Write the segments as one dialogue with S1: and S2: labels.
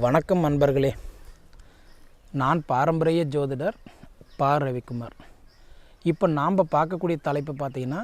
S1: வணக்கம் நண்பர்களே, நான் பாரம்பரிய ஜோதிடர் பா. ரவிக்குமார். இப்போ நாம் பார்க்கக்கூடிய தலைப்பு பார்த்திங்கன்னா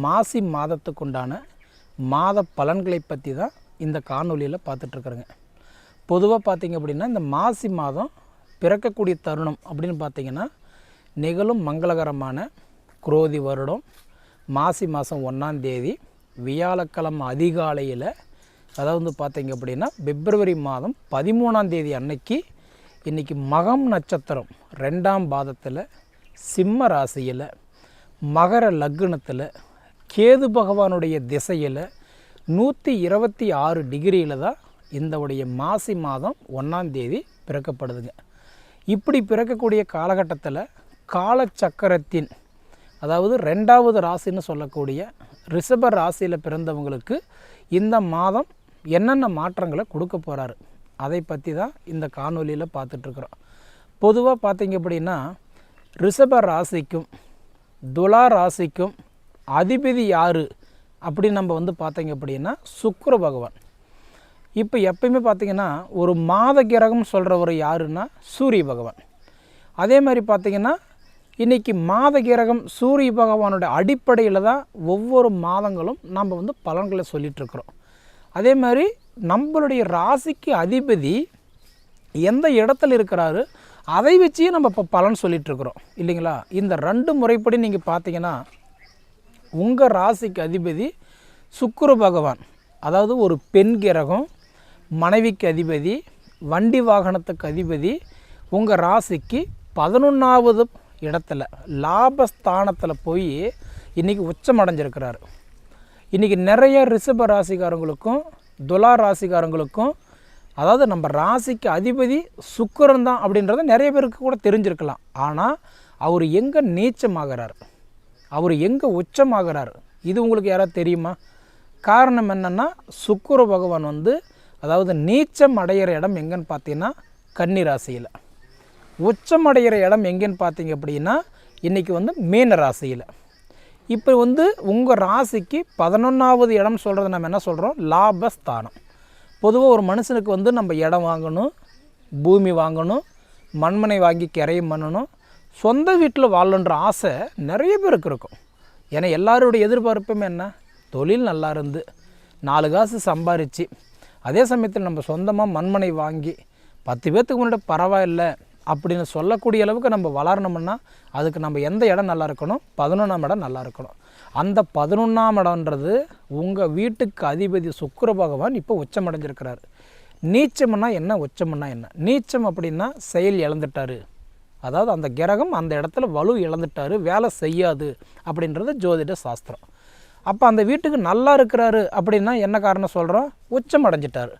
S1: மாசி மாதத்துக்கு உண்டான மாத பலன்களை பற்றி தான் இந்த காணொலியில் பார்த்துட்ருக்குறேங்க. பொதுவாக பார்த்திங்க அப்படின்னா இந்த மாசி மாதம் பிறக்கக்கூடிய தருணம் அப்படின்னு பார்த்திங்கன்னா நிகழும் மங்களகரமான குரோதி வருடம் மாசி மாதம் 1ஆம் தேதி வியாழக்கிழமை அதிகாலையில், அதாவது பார்த்திங்க அப்படின்னா பிப்ரவரி மாதம் 13ஆம் தேதி அன்னைக்கு இன்றைக்கி மகம் நட்சத்திரம் 2ஆம் பாதத்தில் சிம்ம ராசியில் மகர லக்னத்தில் கேது பகவானுடைய திசையில் 126 டிகிரியில் தான் இந்த மாசி மாதம் 1ஆம் தேதி பிறக்கப்படுதுங்க. இப்படி பிறக்கக்கூடிய காலகட்டத்தில் காலச்சக்கரத்தின், அதாவது 2வது ராசின்னு சொல்லக்கூடிய ரிஷப ராசியில் பிறந்தவங்களுக்கு இந்த மாதம் என்னென்ன மாற்றங்களை கொடுக்க போகிறாரு அதை பற்றி தான் இந்த காணொலியில் பார்த்துட்ருக்குறோம். பொதுவாக பார்த்திங்க அப்படின்னா ரிஷப ராசிக்கும் துலா ராசிக்கும் அதிபதி யார் அப்படின்னு நம்ம பார்த்திங்க அப்படின்னா சுக்கிர பகவான். இப்போ எப்பயுமே பார்த்திங்கன்னா ஒரு மாத கிரகம் சொல்கிறவர் யாருன்னா சூரிய பகவான். அதே மாதிரி பார்த்திங்கன்னா இன்றைக்கி மாத கிரகம் சூரிய பகவானோட அடிப்படையில் தான் ஒவ்வொரு மாதங்களும் நம்ம பலன்களை சொல்லிகிட்ருக்குறோம். அதே மாதிரி நம்மளுடைய ராசிக்கு அதிபதி எந்த இடத்துல இருக்கிறாரு அதை வச்சே நம்ம இப்போ பலன் சொல்லிகிட்ருக்குறோம் இல்லைங்களா. இந்த 2 முறைப்படி நீங்கள் பார்த்தீங்கன்னா உங்கள் ராசிக்கு அதிபதி சுக்கிர பகவான், அதாவது ஒரு பெண் கிரகம், மனைவிக்கு அதிபதி, வண்டி வாகனத்துக்கு அதிபதி, உங்கள் ராசிக்கு 11வது இடத்துல லாபஸ்தானத்தில் போய் இன்றைக்கி உச்சமடைஞ்சிருக்கிறாரு. இன்றைக்கி நிறைய ரிஷப ராசிக்காரங்களுக்கும் துலா ராசிக்காரங்களுக்கும், அதாவது நம்ம ராசிக்கு அதிபதி சுக்கிரன் தான் அப்படின்றத நிறைய பேருக்கு கூட தெரிஞ்சிருக்கலாம். ஆனால் அவர் எங்கே நீச்சமாகிறார், அவர் எங்கே உச்சமாகிறார், இது உங்களுக்கு யாராவது தெரியுமா? காரணம் என்னென்னா சுக்கிர பகவான் அதாவது நீச்சம் அடைகிற இடம் எங்கன்னு பார்த்தீங்கன்னா கன்னி ராசியில், உச்சமடைகிற இடம் எங்கேன்னு பார்த்தீங்க அப்படின்னா இன்றைக்கி மீன ராசியில். இப்போ உங்கள் ராசிக்கு 11வது இடம் சொல்கிறது நம்ம என்ன சொல்கிறோம், லாபஸ்தானம். பொதுவாக ஒரு மனுஷனுக்கு நம்ம இடம் வாங்கணும், பூமி வாங்கணும், மண்மனை வாங்கி கிரையம் பண்ணணும், சொந்த வீட்டில் வாழணுன்ற ஆசை நிறைய பேருக்கு இருக்கும். ஏன்னா எல்லாருடைய எதிர்பார்ப்புமே என்ன, தொழில் நல்லா இருந்து 4 காசு சம்பாரித்து அதே சமயத்தில் நம்ம சொந்தமாக மண்மனை வாங்கி 10 பேர்த்துக்கு முன்னாடி பரவாயில்லை அப்படின்னு சொல்லக்கூடிய அளவுக்கு நம்ம வளரணும்னா அதுக்கு நம்ம எந்த இடம் நல்லா இருக்கணும், 11ஆம் இடம் நல்லா இருக்கணும். அந்த 11ஆம் இடம்ன்றது உங்கள் வீட்டுக்கு அதிபதி சுக்கிர பகவான் இப்போ உச்சமடைஞ்சிருக்கிறாரு. நீச்சம்னா என்ன, உச்சம்னா என்ன? நீச்சம் அப்படின்னா செயல் இழந்துட்டார், அதாவது அந்த கிரகம் அந்த இடத்துல வலு இழந்துட்டார், வேலை செய்யாது அப்படின்றது ஜோதிட சாஸ்திரம். அப்போ அந்த வீட்டுக்கு நல்லா இருக்கிறாரு அப்படின்னா என்ன காரணம் சொல்கிறோம், உச்சமடைஞ்சிட்டார்.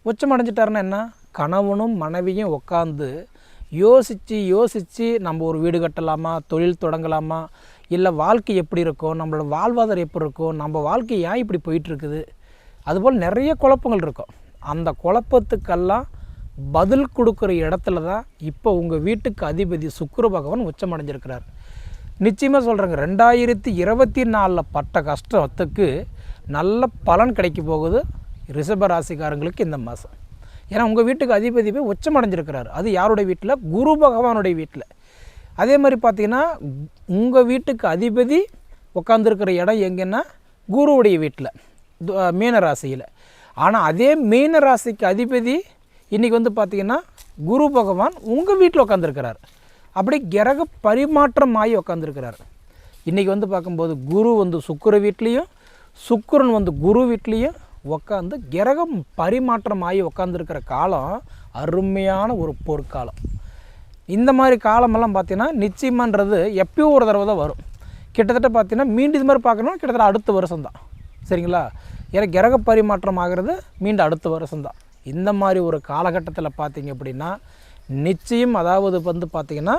S1: உச்சமடைஞ்சிட்டாருன்னா என்ன, கணவனும் மனைவியும் உட்காந்து யோசித்து நம்ம ஒரு வீடு கட்டலாமா, தொழில் தொடங்கலாமா, இல்லை வாழ்க்கை எப்படி இருக்கும், நம்மளோட வாழ்வாதாரம் எப்படி இருக்கும், நம்ம வாழ்க்கை ஏன் இப்படி போயிட்டுருக்குது, அதுபோல் நிறைய குழப்பங்கள் இருக்கும். அந்த குழப்பத்துக்கெல்லாம் பதில் கொடுக்குற இடத்துல தான் இப்போ உங்கள் வீட்டுக்கு அதிபதி சுக்கிர பகவான் உச்சமடைஞ்சிருக்கிறார். நிச்சயமாக சொல்கிறேங்க, 2024 பட்ட கஷ்டத்துக்கு நல்ல பலன் கிடைக்க போகுது ரிஷப ராசிக்காரங்களுக்கு இந்த மாதம். ஏன்னா உங்கள் வீட்டுக்கு அதிபதி போய் உச்சமடைஞ்சிருக்கிறார். அது யாருடைய வீட்டில், குரு பகவானுடைய வீட்டில். அதே மாதிரி பார்த்திங்கன்னா உங்கள் வீட்டுக்கு அதிபதி உட்காந்துருக்கிற இடம் எங்கன்னா குருவுடைய வீட்டில், மீன ராசியில். ஆனால் அதே மீன ராசிக்கு அதிபதி இன்றைக்கி பார்த்திங்கன்னா குரு பகவான் உங்கள் வீட்டில் உட்காந்துருக்கிறார். அப்படி கிரக பரிமாற்றம் ஆகி உட்காந்துருக்கிறார். இன்றைக்கி பார்க்கும்போது குரு சுக்கிர வீட்லேயும், சுக்கிரன் குரு வீட்லேயும் உட்காந்து கிரகம் பரிமாற்றம் ஆகி உட்காந்துருக்கிற காலம் அருமையான ஒரு பொற்காலம். இந்த மாதிரி காலமெல்லாம் பார்த்திங்கன்னா நிச்சயமான்றது எப்பயோ ஒரு தடவை தான் வரும். கிட்டத்தட்ட பார்த்திங்கன்னா மீண்டும் இது மாதிரி பார்க்கணும் கிட்டத்தட்ட அடுத்த வருஷம் தான், சரிங்களா. ஏன்னா கிரக பரிமாற்றம் ஆகிறது மீண்டும் அடுத்த வருஷம் தான். இந்த மாதிரி ஒரு காலகட்டத்தில் பார்த்திங்க அப்படின்னா நிச்சயம், அதாவது பார்த்திங்கன்னா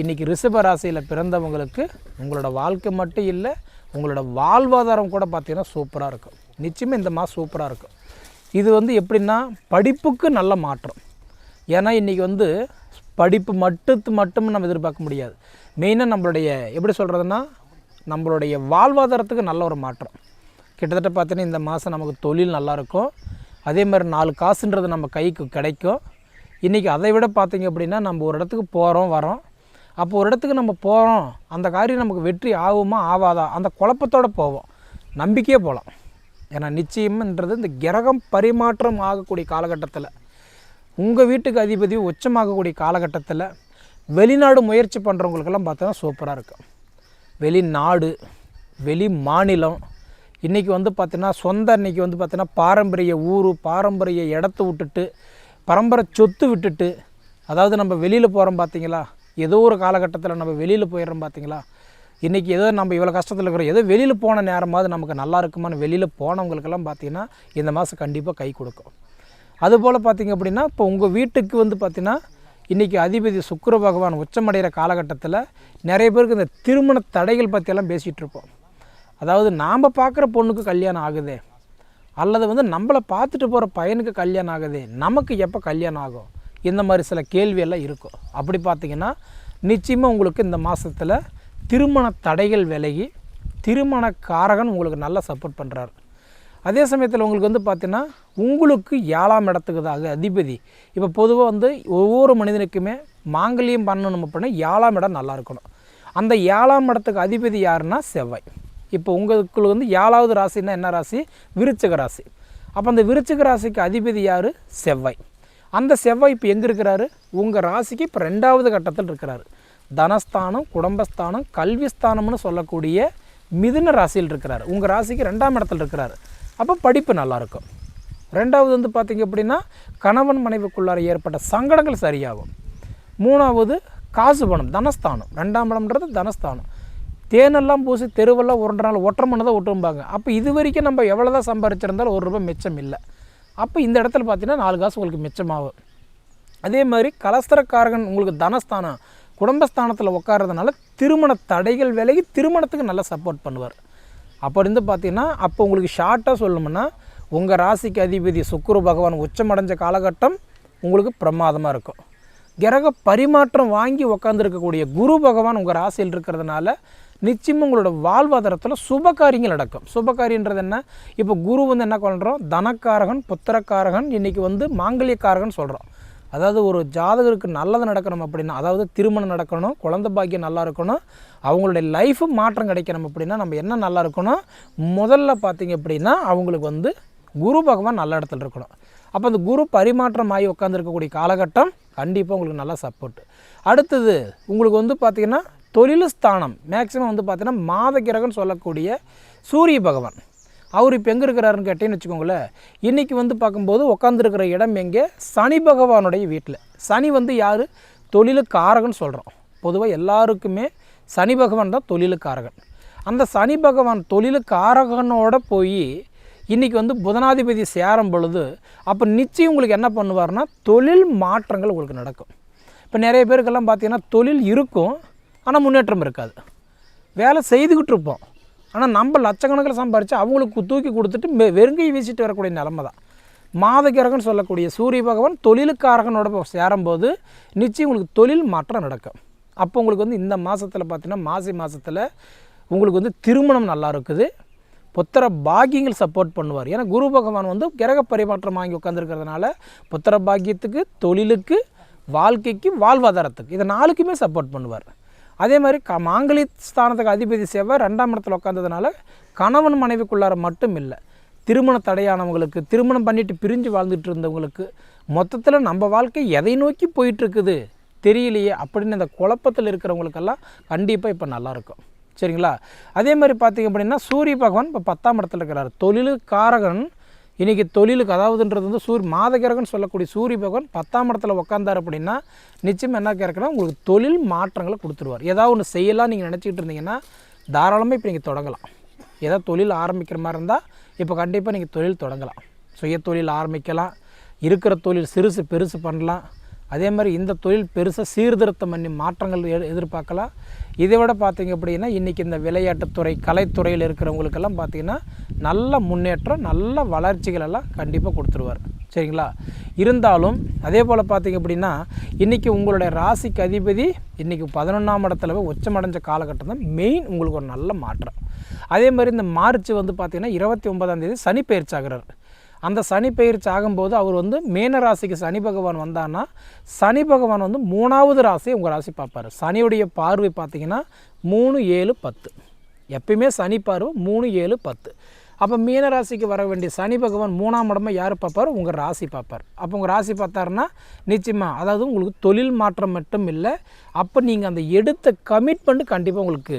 S1: இன்றைக்கி ரிஷப ராசியில் பிறந்தவங்களுக்கு உங்களோட வாழ்க்கை மட்டும் இல்லை, உங்களோட வாழ்வாதாரம் கூட பார்த்திங்கன்னா சூப்பராக இருக்கும். நிச்சயமாக இந்த மாதம் சூப்பராக இருக்கும். இது எப்படின்னா படிப்புக்கு நல்ல மாற்றம். ஏன்னா இன்றைக்கி படிப்பு மட்டும் நம்ம எதிர்பார்க்க முடியாது. மெயினாக நம்மளுடைய எப்படி சொல்கிறதுனா நம்மளுடைய வாழ்வாதாரத்துக்கு நல்ல ஒரு மாற்றம். கிட்டத்தட்ட பார்த்தீங்கன்னா இந்த மாதம் நமக்கு தொழில் நல்லாயிருக்கும். அதே மாதிரி 4 காசுன்றது நம்ம கைக்கு கிடைக்கும். இன்றைக்கி அதை விட பார்த்திங்க அப்படின்னா நம்ம ஒரு இடத்துக்கு போகிறோம் வரோம், அப்போ ஒரு இடத்துக்கு நம்ம போகிறோம், அந்த காரியம் நமக்கு வெற்றி ஆகுமா ஆகாதா அந்த குழப்பத்தோடு போவோம், நம்பிக்கையே போகலாம். ஏன்னா நிச்சயம்ன்றது இந்த கிரகம் பரிமாற்றம் ஆகக்கூடிய காலகட்டத்தில், உங்கள் வீட்டுக்கு அதிபதி உச்சமாகக்கூடிய காலகட்டத்தில் வெளிநாடு முயற்சி பண்ணுறவங்களுக்கெல்லாம் பார்த்தோன்னா சூப்பராக இருக்கும். வெளிநாடு, வெளி மாநிலம், இன்றைக்கி வந்து பார்த்திங்கன்னா சொந்த இன்றைக்கி வந்து பார்த்திங்கன்னா பாரம்பரிய ஊர், பாரம்பரிய இடத்த விட்டுட்டு, பரம்பரை சொத்து விட்டுட்டு, அதாவது நம்ம வெளியில் போகிறோம் பார்த்திங்களா, ஏதோ ஒரு காலகட்டத்தில் நம்ம வெளியில் போயிடுறோம் பார்த்திங்களா, இன்றைக்கி ஏதோ நம்ம இவ்வளோ கஷ்டத்தில் இருக்கிறோம், ஏதோ வெளியில் போன நேரமாவது நமக்கு நல்லா இருக்குமான்னு வெளியில் போனவங்களுக்கெல்லாம் பார்த்திங்கன்னா இந்த மாதம் கண்டிப்பாக கை கொடுக்கும். அதுபோல் பார்த்திங்க அப்படின்னா இப்போ உங்கள் வீட்டுக்கு வந்து பார்த்திங்கன்னா இன்றைக்கி அதிபதி சுக்கிர பகவான் உச்சமடைகிற காலகட்டத்தில் நிறைய பேருக்கு இந்த திருமண தடைகள் பற்றியெல்லாம் பேசிகிட்டு இருப்போம். அதாவது நாம் பார்க்குற பொண்ணுக்கு கல்யாணம் ஆகுதே, அல்லது வந்து நம்மளை பார்த்துட்டு போகிற பையனுக்கு கல்யாணம் ஆகுதே, நமக்கு எப்போ கல்யாணம் ஆகும், இந்த மாதிரி சில கேள்வியெல்லாம் இருக்கும். அப்படி பார்த்திங்கன்னா நிச்சயமாக உங்களுக்கு இந்த மாதத்தில் திருமண தடைகள் விலகி திருமண காரகன் உங்களுக்கு நல்லா சப்போர்ட் பண்ணுறாரு. அதே சமயத்தில் உங்களுக்கு வந்து பார்த்திங்கன்னா உங்களுக்கு 7ஆம் இடத்துக்கு தான் அதிபதி. இப்போ பொதுவாக வந்து ஒவ்வொரு மனிதனுக்குமே மாங்கல்யம் பண்ணணும் அப்படின்னா 7ஆம் இடம் நல்லா இருக்கணும். அந்த 7ஆம் இடத்துக்கு அதிபதி யாருன்னா செவ்வாய். இப்போ உங்களுக்கு வந்து 7வது ராசின்னா என்ன ராசி? விருச்சிக ராசி. அப்போ அந்த விருச்சிக ராசிக்கு அதிபதி யார்? செவ்வாய். அந்த செவ்வாய் இப்போ எங்கே இருக்கிறாரு? உங்கள் ராசிக்கு இப்போ 2வது கட்டத்தில் இருக்கிறாரு. தனஸ்தானம், குடும்பஸ்தானம், கல்விஸ்தானம்னு சொல்லக்கூடிய மிதுன ராசியில் இருக்கிறார். உங்கள் ராசிக்கு 2ஆம் இடத்துல இருக்கிறார். அப்போ படிப்பு நல்லாயிருக்கும். 2வது வந்து பார்த்திங்க அப்படின்னா கணவன் மனைவிக்குள்ளார ஏற்பட்ட சங்கடங்கள் சரியாகும். 3வது காசு பணம், தனஸ்தானம். 2ஆம் இடம்ன்றது தனஸ்தானம். தேனெல்லாம் பூசி தெருவெல்லாம் உருண்டனால ஒற்றை மண்ணை தான் ஒட்டும்பாங்க. அப்போ இது வரைக்கும் நம்ம எவ்வளோ தான் சம்பாரிச்சிருந்தாலும் ₹1 மிச்சம் இல்லை. அப்போ இந்த இடத்துல பார்த்திங்கன்னா 4 காசு உங்களுக்கு மிச்சமாகும். அதே மாதிரி கலஸ்திரக்காரகன் உங்களுக்கு தனஸ்தானம், குடும்பஸ்தானத்தில் உட்கார்றதுனால திருமண தடைகள் விலகி திருமணத்துக்கு நல்லா சப்போர்ட் பண்ணுவார். அப்போ இருந்து பார்த்திங்கன்னா அப்போ உங்களுக்கு ஷார்ட்டாக சொல்லணும்னா உங்கள் ராசிக்கு அதிபதி சுக்கிர பகவான் உச்சமடைஞ்ச காலகட்டம் உங்களுக்கு பிரமாதமாக இருக்கும். கிரக பரிமாற்றம் வாங்கி உக்காந்துருக்கக்கூடிய குரு பகவான் உங்கள் ராசியில் இருக்கிறதுனால நிச்சயமாக உங்களோட வாழ்வாதாரத்தில் சுபகாரியங்கள் நடக்கும். சுபகாரியன்றது என்ன? இப்போ குரு வந்து என்ன பண்ணுறோம்? தனக்காரகன், புத்திரக்காரகன், இன்றைக்கி வந்து மாங்கல்யக்காரகன் சொல்கிறோம். அதாவது ஒரு ஜாதகருக்கு நல்லது நடக்கணும் அப்படின்னா, அதாவது திருமணம் நடக்கணும், குழந்தை பாக்கியம் நல்லா இருக்கணும், அவங்களுடைய லைஃபு மாற்றம் கிடைக்கணும் அப்படின்னா நம்ம என்ன நல்லா இருக்கணும்? முதல்ல பார்த்திங்க அப்படின்னா அவங்களுக்கு வந்து குரு பகவான் நல்ல இடத்துல இருக்கணும். அப்போ அந்த குரு பரிமாற்றம் ஆகி உட்காந்துருக்கக்கூடிய காலகட்டம் கண்டிப்பாக உங்களுக்கு நல்லா சப்போர்ட்டு. அடுத்தது உங்களுக்கு வந்து பார்த்திங்கன்னா தொழில் ஸ்தானம் மேக்ஸிமம் வந்து பார்த்திங்கன்னா மாத கிரகம்னு சொல்லக்கூடிய சூரிய பகவான் அவர் இப்போ எங்கே இருக்கிறாருன்னு கேட்டேன்னு வச்சுக்கோங்களேன். இன்றைக்கி வந்து பார்க்கும்போது உட்காந்துருக்கிற இடம் எங்கே? சனி பகவானுடைய வீட்டில். சனி வந்து யார்? தொழிலுக்காரகன் சொல்கிறோம். பொதுவாக எல்லாருக்குமே சனி பகவான் தான் தொழிலுக்காரகன். அந்த சனி பகவான் தொழிலுக்காரகனோட போய் இன்றைக்கி வந்து புதனாதிபதி சேரும் பொழுது அப்போ நிச்சயம் உங்களுக்கு என்ன பண்ணுவார்னா தொழில் மாற்றங்கள் உங்களுக்கு நடக்கும். இப்போ நிறைய பேருக்கெல்லாம் பார்த்திங்கன்னா தொழில் இருக்கும், ஆனால் முன்னேற்றம் இருக்காது. வேலை செய்துக்கிட்டு இருப்போம், ஆனால் நம்ம லட்சக்கணக்கில் சம்பாரித்து அவங்களுக்கு தூக்கி கொடுத்துட்டு வெறுங்கை வீசிட்டு வரக்கூடிய நிலமை தான். மாதகிரகன் சொல்லக்கூடிய சூரிய பகவான் தொழிலுக்காரகனோட சேரும்போது நிச்சயம் உங்களுக்கு தொழில் மாற்றம் நடக்கும். அப்போ உங்களுக்கு வந்து இந்த மாதத்தில் பார்த்தீங்கன்னா மாசி மாதத்தில் உங்களுக்கு வந்து திருமணம் நல்லா இருக்குது, புத்திர பாக்கியங்கள் சப்போர்ட் பண்ணுவார். ஏன்னா குரு பகவான் வந்து கிரக பரிமாற்றம் வாங்கி உட்காந்துருக்கிறதுனால புத்திர பாக்கியத்துக்கு, தொழிலுக்கு, வாழ்க்கைக்கு, வாழ்வாதாரத்துக்கு இதை 4க்குமே சப்போர்ட் பண்ணுவார். அதே மாதிரி மாங்கலி ஸ்தானத்துக்கு அதிபதி செவ்வாய் 2ஆம் இடத்துல உட்காந்ததுனால கணவன் மனைவிக்குள்ளார மட்டும் இல்லை, திருமண தடையானவங்களுக்கு, திருமணம் பண்ணிட்டு பிரிஞ்சு வாழ்ந்துட்டு இருந்தவங்களுக்கு, மொத்தத்தில் நம்ம வாழ்க்கை எதை நோக்கி போயிட்டுருக்குது தெரியலையே அப்படின்னு அந்த குழப்பத்தில் இருக்கிறவங்களுக்கெல்லாம் கண்டிப்பாக இப்போ நல்லாயிருக்கும். சரிங்களா? அதே மாதிரி பார்த்திங்க அப்படின்னா சூரிய பகவான் இப்போ 10ஆம் இடத்துல இருக்கிறார். தொழிலுக்காரகன் இன்றைக்கி தொழிலுக்கு அதாவதுன்றது வந்து மாதகிரகன் சொல்லக்கூடிய சூரிய பகவான் 10ஆம் இடத்துல உட்காந்தார் அப்படின்னா நிச்சயம் என்ன கேட்குறா உங்களுக்கு தொழில் மாற்றங்களை கொடுத்துருவார். ஏதாவது ஒன்று செய்யலாம் நீங்கள் நினச்சிக்கிட்டு இருந்தீங்கன்னா தாராளமாக இப்போ நீங்கள் தொடங்கலாம். ஏதாவது தொழில் ஆரம்பிக்கிற மாதிரி இருந்தால் இப்போ கண்டிப்பாக நீங்கள் தொழில் தொடங்கலாம். சுய தொழில் ஆரம்பிக்கலாம், இருக்கிற தொழில் சிறுசு பெருசு பண்ணலாம். அதே மாதிரி இந்த தொழில் பெருசாக சீர்திருத்தம் பண்ணி மாற்றங்கள் எதிர்பார்க்கலாம். இதை விட பார்த்திங்க அப்படின்னா இன்றைக்கி இந்த விளையாட்டுத்துறை, கலைத்துறையில் இருக்கிறவங்களுக்கெல்லாம் பார்த்திங்கன்னா நல்ல முன்னேற்றம், நல்ல வளர்ச்சிகள் எல்லாம் கண்டிப்பாக கொடுத்துருவார். சரிங்களா? இருந்தாலும் அதே போல் பார்த்திங்க அப்படின்னா இன்றைக்கி உங்களுடைய ராசிக்கு அதிபதி இன்றைக்கி 11ஆம் இடத்துல போய் உச்சமடைஞ்ச காலகட்டம் தான் மெயின் உங்களுக்கு ஒரு நல்ல மாற்றம். அதே மாதிரி இந்த மார்ச் வந்து பார்த்திங்கன்னா 29ஆம் தேதி சனி பயிற்சி ஆகிறார். அந்த சனி பெயர்ச்சி ஆகும்போது அவர் வந்து மீன ராசிக்கு சனி பகவான் வந்தான்னா சனி பகவான் வந்து 3வது ராசியை உங்கள் ராசி பார்ப்பார். சனியுடைய பார்வை பார்த்திங்கன்னா 3, 7, 10. எப்பயுமே சனி பார்வை 3, 7, 10. அப்போ மீன ராசிக்கு வர வேண்டிய சனி பகவான் 3ஆம் இடமா யார் பார்ப்பார்? உங்கள் ராசி பார்ப்பார். அப்போ உங்கள் ராசி பார்த்தாருன்னா நிச்சயமாக அதாவது உங்களுக்கு தொழில் மாற்றம் மட்டும் இல்லை, அப்போ நீங்கள் அந்த எடுத்த கமிட்மெண்ட் கண்டிப்பாக உங்களுக்கு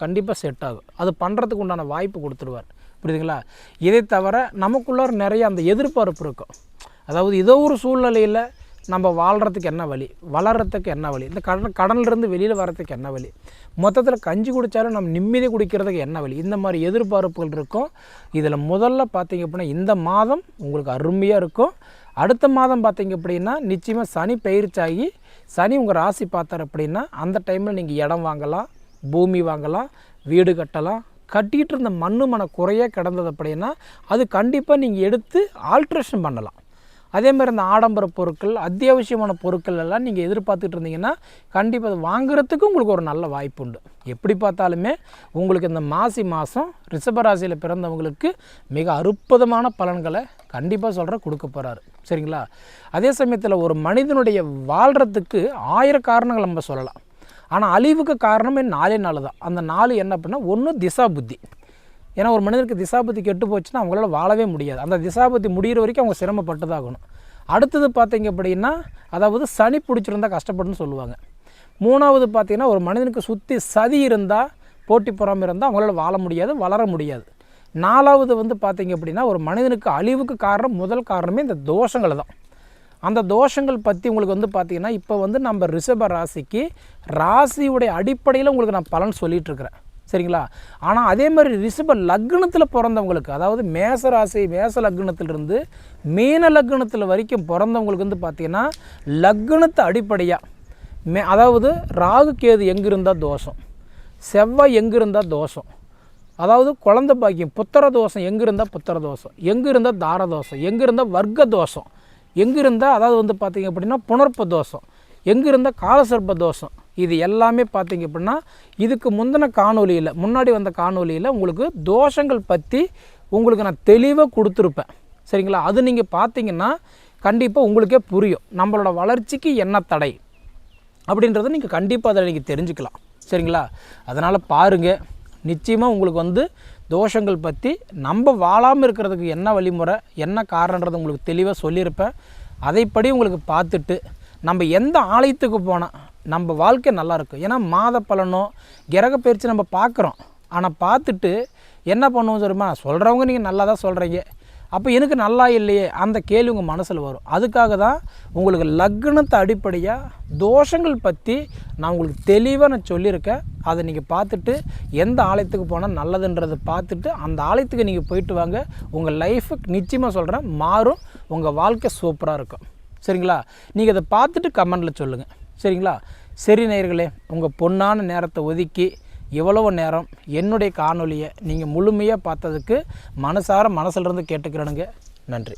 S1: கண்டிப்பாக செட் ஆகும். அது பண்ணுறதுக்கு உண்டான வாய்ப்பு கொடுத்துருவார். புரியுதுங்களா? இதை தவிர நமக்குள்ளார நிறைய அந்த எதிர்பார்ப்பு இருக்கும். அதாவது ஏதோ ஒரு சூழ்நிலையில் நம்ம வாழ்கிறதுக்கு என்ன வழி, வளர்கிறதுக்கு என்ன வழி, இந்த கடனிலிருந்து வெளியில் வர்றதுக்கு என்ன வழி, மொத்தத்தில் கஞ்சி குடித்தாலும் நம்ம நிம்மதி குடிக்கிறதுக்கு என்ன வழி, இந்த மாதிரி எதிர்பார்ப்புகள் இருக்கும். இதில் முதல்ல பார்த்திங்க அப்படின்னா இந்த மாதம் உங்களுக்கு அருமையாக இருக்கும். அடுத்த மாதம் பார்த்திங்க அப்படின்னா நிச்சயமாக சனி பயிற்சியாகி சனி உங்கள் ராசி பார்த்தார் அப்படின்னா அந்த டைமில் நீங்கள் இடம் வாங்கலாம், பூமி வாங்கலாம், வீடு கட்டலாம். கட்டிகிட்டு இருந்த மண் குறைய கிடந்தது அப்படின்னா அது கண்டிப்பாக நீங்கள் எடுத்து ஆல்ட்ரேஷன் பண்ணலாம். அதேமாதிரி இந்த ஆடம்பர பொருட்கள், அத்தியாவசியமான பொருட்கள் எல்லாம் நீங்கள் எதிர்பார்த்துட்டு இருந்தீங்கன்னா கண்டிப்பாக அது வாங்குறதுக்கு உங்களுக்கு ஒரு நல்ல வாய்ப்பு உண்டு. எப்படி பார்த்தாலுமே உங்களுக்கு இந்த மாதம் ரிஷபராசியில் பிறந்தவங்களுக்கு மிக அற்புதமான பலன்களை கண்டிப்பாக கொடுக்க போகிறாரு. சரிங்களா? அதே சமயத்தில் ஒரு மனிதனுடைய வாழ்கிறதுக்கு 1000 காரணங்கள் நம்ம சொல்லலாம். ஆனால் அழிவுக்கு காரணமே 4 தான். அந்த 4 என்ன அப்படின்னா, ஒன்று திசா புத்தி. ஏன்னா ஒரு மனிதனுக்கு திசாபுத்தி கெட்டு போச்சுன்னா அவங்களால வாழவே முடியாது. அந்த திசாபுத்தி முடிகிற வரைக்கும் அவங்க சிரமப்பட்டு தான் ஆகணும். அடுத்தது பார்த்திங்க அப்படின்னா அதாவது சனி பிடிச்சிருந்தால் கஷ்டப்படுன்னு சொல்லுவாங்க. 3வது பார்த்திங்கன்னா ஒரு மனிதனுக்கு சுற்றி சதி இருந்தால், போட்டி பொறாமை இருந்தால் அவங்களால வாழ முடியாது, வளர முடியாது. 4வது வந்து பார்த்திங்க அப்படின்னா ஒரு மனிதனுக்கு அழிவுக்கு முதல் காரணமே இந்த தோஷங்கள் தான். அந்த தோஷங்கள் பற்றி உங்களுக்கு வந்து பார்த்திங்கன்னா இப்போ வந்து நம்ம ரிஷப ராசிக்கு ராசியுடைய அடிப்படையில் உங்களுக்கு நான் பலன் சொல்லிகிட்ருக்கிறேன். சரிங்களா? ஆனால் அதே மாதிரி ரிஷப லக்னத்தில் பிறந்தவங்களுக்கு, அதாவது மேச ராசி மேச லக்னத்திலிருந்து மீன லக்னத்தில் வரைக்கும் பிறந்தவங்களுக்கு வந்து பார்த்திங்கன்னா லக்னத்தை அடிப்படையாக அதாவது ராகு கேது எங்கே இருந்தால் தோஷம், செவ்வாய் எங்கே இருந்தால் தோஷம், அதாவது குழந்தை பாக்கியம் புத்திர தோஷம் எங்கே இருந்தால் புத்திர தோஷம், எங்கே இருந்தால் தார தோஷம், எங்கே இருந்தால் வர்க்க தோஷம், எங்கே இருந்தால் அதாவது வந்து பார்த்திங்க அப்படின்னா புனர்ப்ப தோஷம், எங்கே இருந்தால் காலசர்ப்ப தோஷம், இது எல்லாமே பார்த்திங்க அப்படின்னா இதுக்கு முன்னாடி வந்த காணொலியில் உங்களுக்கு தோஷங்கள் பற்றி உங்களுக்கு நான் தெளிவாக கொடுத்துருப்பேன். சரிங்களா? அது நீங்கள் பார்த்தீங்கன்னா கண்டிப்பாக உங்களுக்கே புரியும் நம்மளோட வளர்ச்சிக்கு என்ன தடை அப்படின்றத நீங்கள் கண்டிப்பாக அதை நீங்கள் தெரிஞ்சுக்கலாம். சரிங்களா? அதனால் பாருங்கள், நிச்சயமாக உங்களுக்கு வந்து தோஷங்கள் பற்றி நம்ம வாழாமல் இருக்கிறதுக்கு என்ன வழிமுறை என்ன காரணன்றது உங்களுக்கு தெளிவாக சொல்லியிருப்பேன். அதைப்படி உங்களுக்கு பார்த்துட்டு நம்ம எந்த ஆலயத்துக்கு போனால் நம்ம வாழ்க்கை நல்லாயிருக்கும். ஏன்னா மாத பலனோ கிரக பயிற்சி நம்ம பார்க்குறோம், ஆனால் பார்த்துட்டு என்ன பண்ணுவோம் தெரியுமா, சொல்கிறவங்க நீங்கள் நல்லா தான் சொல்கிறீங்க, அப்போ எனக்கு நல்லா இல்லையே அந்த கேள்வி உங்கள் மனசில் வரும். அதுக்காக தான் உங்களுக்கு லக்னத்தை அடிப்படையாக தோஷங்கள் பற்றி நான் உங்களுக்கு தெளிவாக சொல்லியிருக்கேன். அதை நீங்கள் பார்த்துட்டு எந்த ஆலயத்துக்கு போனால் நல்லதுன்றதை பார்த்துட்டு அந்த ஆலயத்துக்கு நீங்கள் போயிட்டு வாங்க. உங்கள் லைஃபுக்கு நிச்சயமாக சொல்கிறேன் மாறும், உங்கள் வாழ்க்கை சூப்பராக இருக்கும். சரிங்களா? நீங்கள் அதை பார்த்துட்டு கமெண்டில் சொல்லுங்கள். சரிங்களா? சரி நேயர்களே, உங்கள் பொன்னான நேரத்தை ஒதுக்கி இவ்வளவு நேரம் என்னுடைய காணொலியை நீங்கள் முழுமையாக பார்த்ததுக்கு மனசிலிருந்து கேட்டுக்கிறேனுங்க. நன்றி.